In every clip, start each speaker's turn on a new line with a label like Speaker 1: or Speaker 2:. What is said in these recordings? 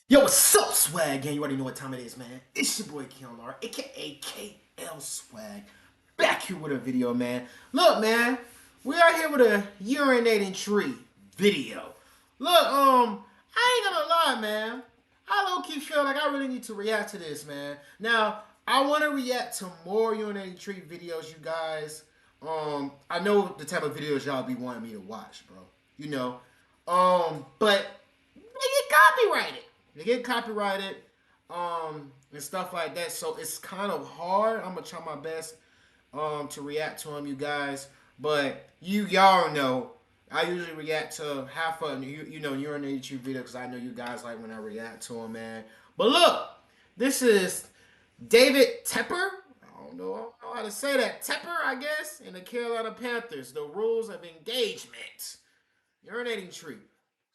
Speaker 1: Yo, what's up, Swag Gang? You already know what time it is, man. It's your boy KLR, aka KL Swag, back here with a video, man. Look, man, we are here with a urinating tree video. Look, I ain't gonna lie, man. I low-key feel like I really need to react to this, man. Now, I want to react to more urinating tree videos, you guys. I know the type of videos y'all be wanting me to watch, bro. You know, but they get copyrighted. They get copyrighted, and stuff like that. So it's kind of hard. I'm gonna try my best, to react to them, you guys. But y'all know, I usually react to half of urinating video because I know you guys like when I react to them, man. But look, this is David Tepper. I don't know how to say that. Tepper, I guess, in the Carolina Panthers. The rules of engagement. Urinating tree.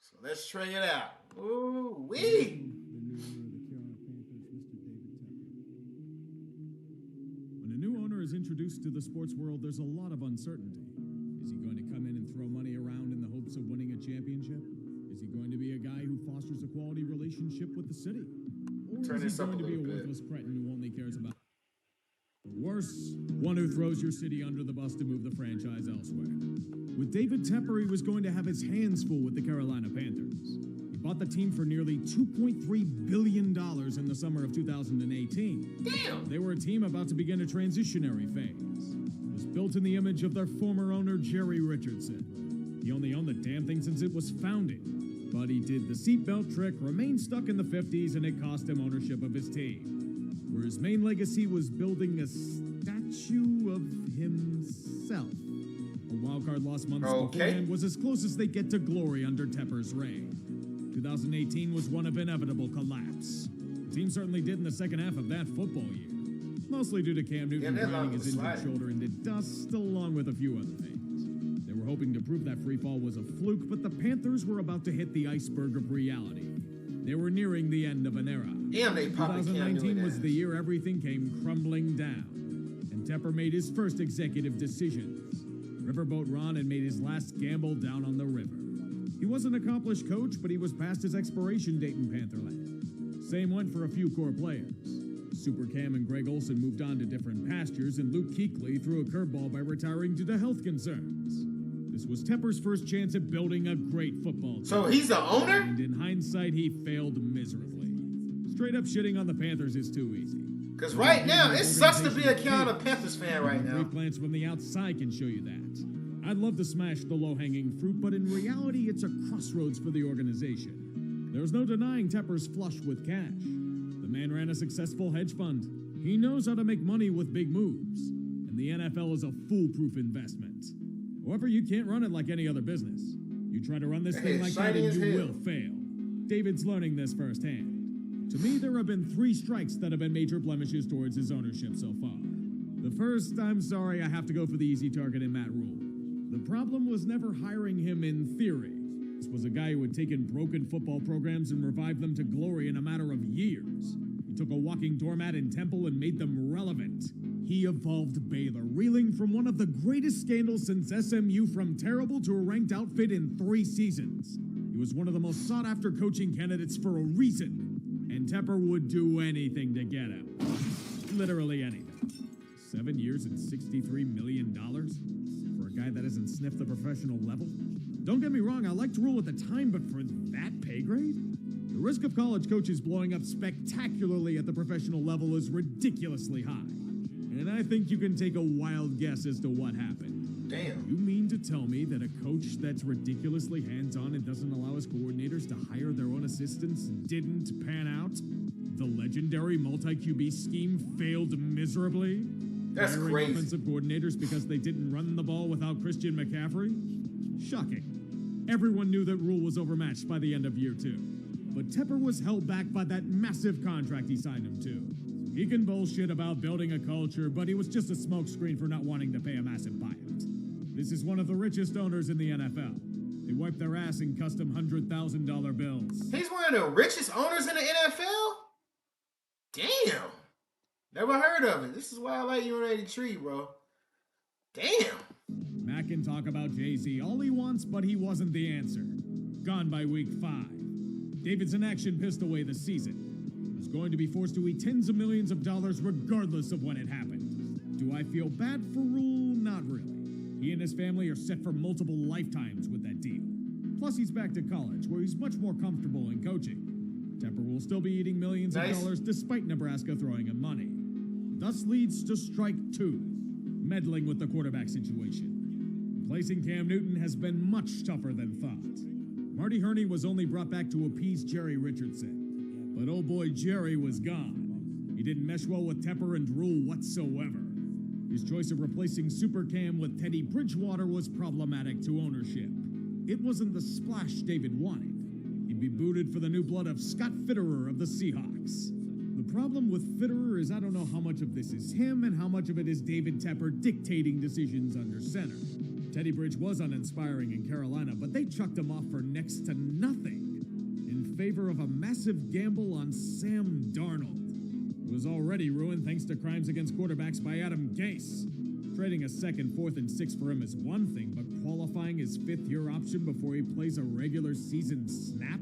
Speaker 1: So let's try it out. Ooh wee.
Speaker 2: When a new owner is introduced to the sports world, there's a lot of uncertainty. Is he going to come in and throw money around in the hopes of winning a championship? Is he going to be a guy who fosters a quality relationship with the city? Or is he going to be a worthless cretin who only cares about... Worse, one who throws your city under the bus to move the franchise elsewhere. With David Tepper, he was going to have his hands full with the Carolina Panthers. He bought the team for nearly $2.3 billion in the summer of 2018.
Speaker 1: Damn!
Speaker 2: They were a team about to begin a transitionary phase. It was built in the image of their former owner, Jerry Richardson. He only owned the damn thing since it was founded. But he did the seatbelt trick, remained stuck in the 50s, and it cost him ownership of his team. Where his main legacy was building a statue of himself. A wildcard loss months beforehand was as close as they get to glory under Tepper's reign. 2018 was one of inevitable collapse. The team certainly did in the second half of that football year. Mostly due to Cam Newton grinding his injured shoulder into dust, along with a few other things. They were hoping to prove that free fall was a fluke, but the Panthers were about to hit the iceberg of reality. They were nearing the end of an era.
Speaker 1: Damn,
Speaker 2: 2019 was the year everything came crumbling down. And Tepper made his first executive decisions. Riverboat Ron had made his last gamble down on the river. He was an accomplished coach, but he was past his expiration date in Pantherland. Same went for a few core players. Super Cam and Greg Olsen moved on to different pastures, and Luke Kuechly threw a curveball by retiring due to health concerns. This was Tepper's first chance at building a great football team.
Speaker 1: So he's the owner?
Speaker 2: And in hindsight, he failed miserably. Straight up shitting on the Panthers is too easy.
Speaker 1: Because right now, it sucks to be a Carolina Panthers fan right now.
Speaker 2: Great glance from the outside can show you that. I'd love to smash the low-hanging fruit, but in reality, it's a crossroads for the organization. There's no denying Tepper's flush with cash. The man ran a successful hedge fund. He knows how to make money with big moves. And the NFL is a foolproof investment. However, you can't run it like any other business. You try to run this thing like that and you will fail. David's learning this firsthand. To me, there have been 3 strikes that have been major blemishes towards his ownership so far. The first, I'm sorry, I have to go for the easy target in Matt Rhules. The problem was never hiring him in theory. This was a guy who had taken broken football programs and revived them to glory in a matter of years. He took a walking doormat in Temple and made them relevant. He evolved Baylor, reeling from one of the greatest scandals since SMU from terrible to a ranked outfit in 3 seasons. He was one of the most sought-after coaching candidates for a reason, and Tepper would do anything to get him. Literally anything. 7 years and $63 million? For a guy that hasn't sniffed the professional level? Don't get me wrong, I liked Rhule at the time, but for that pay grade? The risk of college coaches blowing up spectacularly at the professional level is ridiculously high. And I think you can take a wild guess as to what happened.
Speaker 1: Damn.
Speaker 2: You mean to tell me that a coach that's ridiculously hands-on and doesn't allow his coordinators to hire their own assistants didn't pan out? The legendary multi-QB scheme failed miserably?
Speaker 1: That's crazy.
Speaker 2: Offensive coordinators because they didn't run the ball without Christian McCaffrey? Shocking. Everyone knew that Rhule was overmatched by the end of year 2. But Tepper was held back by that massive contract he signed him to. He can bullshit about building a culture, but he was just a smokescreen for not wanting to pay a massive buyout. This is one of the richest owners in the NFL. They wipe their ass in custom $100,000 bills.
Speaker 1: He's one of the richest owners in the NFL? Damn. Never heard of it. This is why I like urinating tree, bro. Damn.
Speaker 2: Mac can talk about Jay-Z all he wants, but he wasn't the answer. Gone by week 5. David's inaction pissed away the season. He was going to be forced to eat tens of millions of dollars regardless of when it happened. Do I feel bad for Rule? Not really. He and his family are set for multiple lifetimes with that deal. Plus, he's back to college, where he's much more comfortable in coaching. Tepper will still be eating millions of dollars despite Nebraska throwing him money. Thus leads to strike two, meddling with the quarterback situation. Replacing Cam Newton has been much tougher than thought. Marty Herney was only brought back to appease Jerry Richardson. But oh boy, Jerry was gone. He didn't mesh well with Tepper and Rhule whatsoever. His choice of replacing Super Cam with Teddy Bridgewater was problematic to ownership. It wasn't the splash David wanted. He'd be booted for the new blood of Scott Fitterer of the Seahawks. The problem with Fitterer is I don't know how much of this is him and how much of it is David Tepper dictating decisions under center. Teddy Bridge was uninspiring in Carolina, but they chucked him off for next to nothing in favor of a massive gamble on Sam Darnold, who was already ruined thanks to crimes against quarterbacks by Adam Gase. Trading a second, fourth, and sixth for him is one thing, but qualifying his fifth-year option before he plays a regular season snap?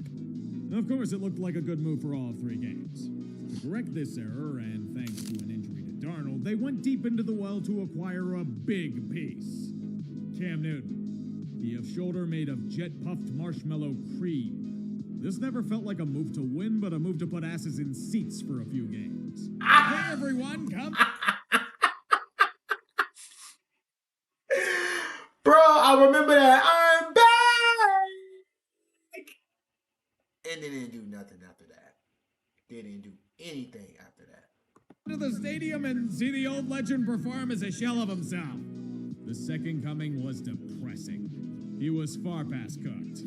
Speaker 2: Now, of course, it looked like a good move for all 3 games. To correct this error, and thanks to an injury to Darnold, they went deep into the well to acquire a big piece. Cam Newton. He of shoulder made of jet-puffed marshmallow cream. This never felt like a move to win, but a move to put asses in seats for a few games. Hey, everyone, come...
Speaker 1: Bro, I remember that. I'm back! And they didn't do nothing after that. They didn't do anything after that.
Speaker 2: To the stadium and see the old legend perform as a shell of himself. The second coming was depressing. He was far past cooked.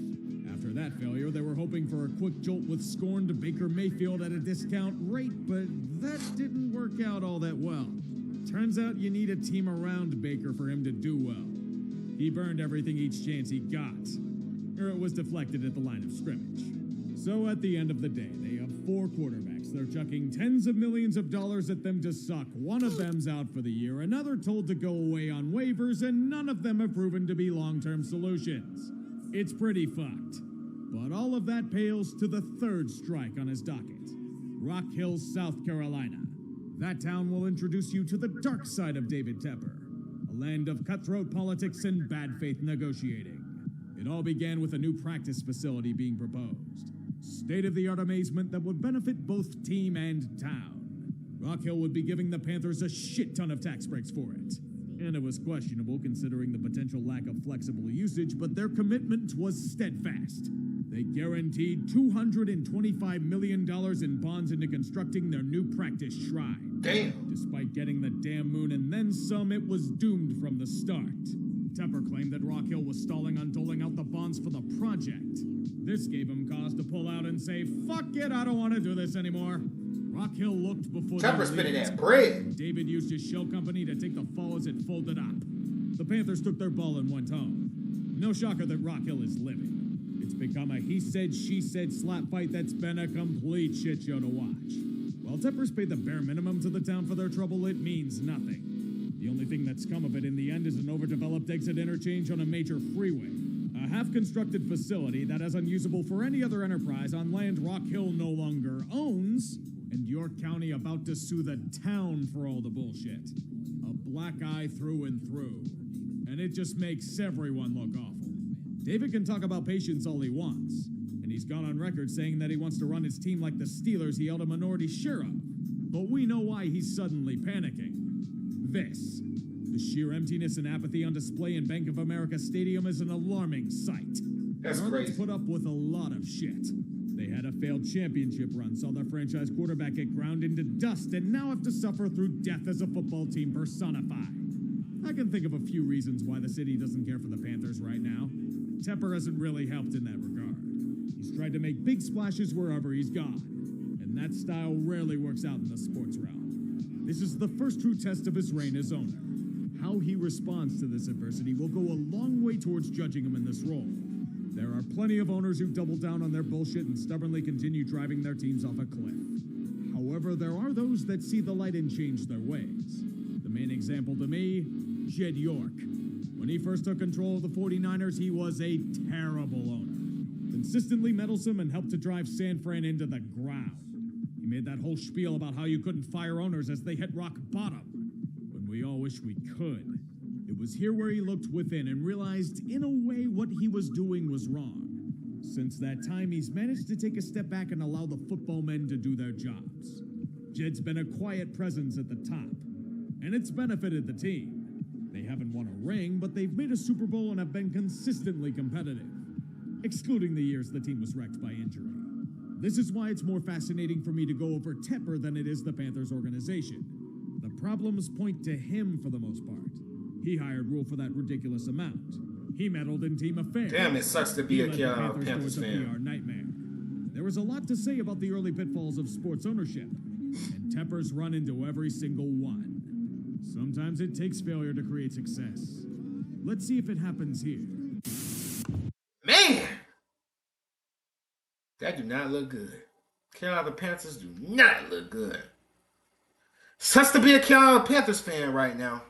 Speaker 2: After that failure, they were hoping for a quick jolt with scorned Baker Mayfield at a discount rate, but that didn't work out all that well. Turns out you need a team around Baker for him to do well. He burned everything each chance he got, or it was deflected at the line of scrimmage. So at the end of the day, they have 4 quarterbacks. They're chucking tens of millions of dollars at them to suck. One of them's out for the year, another told to go away on waivers, and none of them have proven to be long-term solutions. It's pretty fucked. But all of that pales to the 3rd strike on his docket. Rock Hill, South Carolina. That town will introduce you to the dark side of David Tepper. A land of cutthroat politics and bad faith negotiating. It all began with a new practice facility being proposed. State-of-the-art amazement that would benefit both team and town. Rock Hill would be giving the Panthers a shit ton of tax breaks for it. And it was questionable considering the potential lack of flexible usage, but their commitment was steadfast. They guaranteed $225 million in bonds into constructing their new practice shrine.
Speaker 1: Damn.
Speaker 2: Despite getting the damn moon and then some, it was doomed from the start. Tepper claimed that Rock Hill was stalling on doling out the bonds for the project. This gave him cause to pull out and say, fuck it, I don't want to do this anymore. Rock Hill looked before
Speaker 1: Tepper spinning that bread.
Speaker 2: David used his shell company to take the fall as it folded up. The Panthers took their ball and went home. No shocker that Rock Hill is living. It's become a he said, she said slap fight that's been a complete shit show to watch. While Tepper's paid the bare minimum to the town for their trouble, it means nothing. The only thing that's come of it in the end is an overdeveloped exit interchange on a major freeway. A half-constructed facility that is unusable for any other enterprise on land Rock Hill no longer owns, and York County about to sue the town for all the bullshit. A black eye through and through. And it just makes everyone look awful. David can talk about patience all he wants, and he's gone on record saying that he wants to run his team like the Steelers he held a minority share of. But we know why he's suddenly panicking. This. The sheer emptiness and apathy on display in Bank of America Stadium is an alarming sight.
Speaker 1: That's crazy.
Speaker 2: Put up with a lot of shit. They had a failed championship run, saw their franchise quarterback get ground into dust, and now have to suffer through death as a football team personified. I can think of a few reasons why the city doesn't care for the Panthers right now. Tepper hasn't really helped in that regard. He's tried to make big splashes wherever he's gone, and that style rarely works out in the sports realm. This is the first true test of his reign as owner. How he responds to this adversity will go a long way towards judging him in this role. There are plenty of owners who double down on their bullshit and stubbornly continue driving their teams off a cliff. However, there are those that see the light and change their ways. The main example to me, Jed York. When he first took control of the 49ers, he was a terrible owner. The consistently meddlesome and helped to drive San Fran into the ground. He made that whole spiel about how you couldn't fire owners as they hit rock bottom, when we all wish we could. It was here where he looked within and realized, in a way, what he was doing was wrong. Since that time, he's managed to take a step back and allow the football men to do their jobs. Jed's been a quiet presence at the top, and it's benefited the team. They haven't won a ring, but they've made a Super Bowl and have been consistently competitive, excluding the years the team was wrecked by injury. This is why it's more fascinating for me to go over Tepper than it is the Panthers organization. The problems point to him for the most part. He hired Rhules for that ridiculous amount. He meddled in team affairs.
Speaker 1: Damn, it sucks to be a Panthers
Speaker 2: fan.
Speaker 1: fan.
Speaker 2: Nightmare. There was a lot to say about the early pitfalls of sports ownership, and Tepper's run into every single one. Sometimes it takes failure to create success. Let's see if it happens here.
Speaker 1: Man! That do not look good. Carolina Panthers do not look good. Sucks to be a Carolina Panthers fan right now.